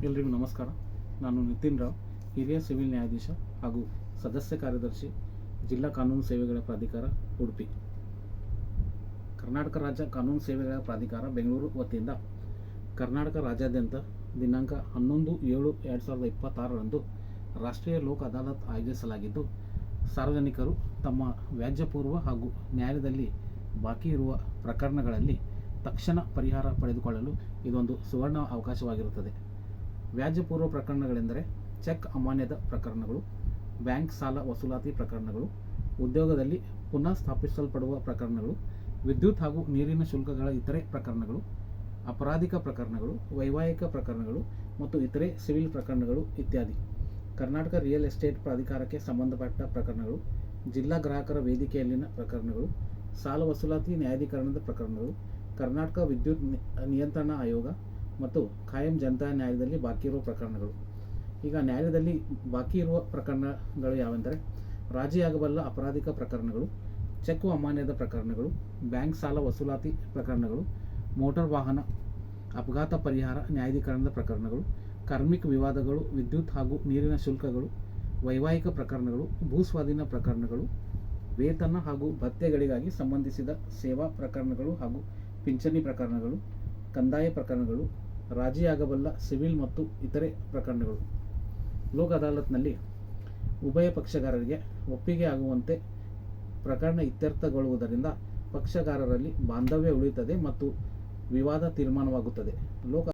ಎಲ್ರಿಗೂ ನಮಸ್ಕಾರ. ನಾನು ನಿತಿನ್ ರಾವ್, ಹಿರಿಯ ಸಿವಿಲ್ ನ್ಯಾಯಾಧೀಶ ಹಾಗೂ ಸದಸ್ಯ ಕಾರ್ಯದರ್ಶಿ, ಜಿಲ್ಲಾ ಕಾನೂನು ಸೇವೆಗಳ ಪ್ರಾಧಿಕಾರ, ಉಡುಪಿ. ಕರ್ನಾಟಕ ರಾಜ್ಯ ಕಾನೂನು ಸೇವೆಗಳ ಪ್ರಾಧಿಕಾರ ಬೆಂಗಳೂರು ವತಿಯಿಂದ ಕರ್ನಾಟಕ ರಾಜ್ಯಾದ್ಯಂತ ದಿನಾಂಕ 11/7/2026ರಂದು ರಾಷ್ಟ್ರೀಯ ಲೋಕ್ ಅದಾಲತ್ ಆಯೋಜಿಸಲಾಗಿದ್ದು, ಸಾರ್ವಜನಿಕರು ತಮ್ಮ ವ್ಯಾಜ್ಯಪೂರ್ವ ಹಾಗೂ ನ್ಯಾಯಾಲಯದಲ್ಲಿ ಬಾಕಿ ಇರುವ ಪ್ರಕರಣಗಳಲ್ಲಿ ತಕ್ಷಣ ಪರಿಹಾರ ಪಡೆದುಕೊಳ್ಳಲು ಇದೊಂದು ಸುವರ್ಣ ಅವಕಾಶವಾಗಿರುತ್ತದೆ. ವ್ಯಾಜ್ಯಪೂರ್ವ ಪ್ರಕರಣಗಳೆಂದರೆ ಚೆಕ್ ಅಮಾನ್ಯದ ಪ್ರಕರಣಗಳು, ಬ್ಯಾಂಕ್ ಸಾಲ ವಸೂಲಾತಿ ಪ್ರಕರಣಗಳು, ಉದ್ಯೋಗದಲ್ಲಿ ಪುನಃ ಸ್ಥಾಪಿಸಲ್ಪಡುವ ಪ್ರಕರಣಗಳು, ವಿದ್ಯುತ್ ಹಾಗೂ ನೀರಿನ ಶುಲ್ಕಗಳ ಇತರೆ ಪ್ರಕರಣಗಳು, ಅಪರಾಧಿಕ ಪ್ರಕರಣಗಳು, ವೈವಾಹಿಕ ಪ್ರಕರಣಗಳು ಮತ್ತು ಇತರೆ ಸಿವಿಲ್ ಪ್ರಕರಣಗಳು ಇತ್ಯಾದಿ. ಕರ್ನಾಟಕ ರಿಯಲ್ ಎಸ್ಟೇಟ್ ಪ್ರಾಧಿಕಾರಕ್ಕೆ ಸಂಬಂಧಪಟ್ಟ ಪ್ರಕರಣಗಳು, ಜಿಲ್ಲಾ ಗ್ರಾಹಕರ ವೇದಿಕೆಯಲ್ಲಿನ ಪ್ರಕರಣಗಳು, ಸಾಲ ವಸೂಲಾತಿ ನ್ಯಾಯಾಧೀಕರಣದ ಪ್ರಕರಣಗಳು, ಕರ್ನಾಟಕ ವಿದ್ಯುತ್ ನಿಯಂತ್ರಣ ಆಯೋಗ ಮತ್ತು ಖಾಯಂ ಜನತಾ ನ್ಯಾಯಾಲಯದಲ್ಲಿ ಬಾಕಿ ಇರುವ ಪ್ರಕರಣಗಳು. ಈಗ ನ್ಯಾಯಾಲಯದಲ್ಲಿ ಬಾಕಿ ಇರುವ ಪ್ರಕರಣಗಳು ಯಾವೆಂದರೆ ರಾಜಿಯಾಗಬಲ್ಲ ಅಪರಾಧಿಕ ಪ್ರಕರಣಗಳು, ಚೆಕ್ ಅಮಾನ್ಯದ ಪ್ರಕರಣಗಳು, ಬ್ಯಾಂಕ್ ಸಾಲ ವಸೂಲಾತಿ ಪ್ರಕರಣಗಳು, ಮೋಟಾರ್ ವಾಹನ ಅಪಘಾತ ಪರಿಹಾರ ನ್ಯಾಯಾಧೀಕರಣದ ಪ್ರಕರಣಗಳು, ಕಾರ್ಮಿಕ ವಿವಾದಗಳು, ವಿದ್ಯುತ್ ಹಾಗೂ ನೀರಿನ ಶುಲ್ಕಗಳು, ವೈವಾಹಿಕ ಪ್ರಕರಣಗಳು, ಭೂಸ್ವಾಧೀನ ಪ್ರಕರಣಗಳು, ವೇತನ ಹಾಗೂ ಭತ್ಯೆಗಳಿಗಾಗಿ ಸಂಬಂಧಿಸಿದ ಸೇವಾ ಪ್ರಕರಣಗಳು ಹಾಗೂ ಪಿಂಚಣಿ ಪ್ರಕರಣಗಳು, ಕಂದಾಯ ಪ್ರಕರಣಗಳು, ರಾಜಿಯಾಗಬಲ್ಲ ಸಿವಿಲ್ ಮತ್ತು ಇತರೆ ಪ್ರಕರಣಗಳು. ಲೋಕ್ ಅದಾಲತ್ನಲ್ಲಿ ಉಭಯ ಪಕ್ಷಗಾರರಿಗೆ ಒಪ್ಪಿಗೆ ಆಗುವಂತೆ ಪ್ರಕರಣ ಇತ್ಯರ್ಥಗೊಳ್ಳುವುದರಿಂದ ಪಕ್ಷಗಾರರಲ್ಲಿ ಬಾಂಧವ್ಯ ಉಳಿಯುತ್ತದೆ ಮತ್ತು ವಿವಾದ ತೀರ್ಮಾನವಾಗುತ್ತದೆ. ಲೋಕ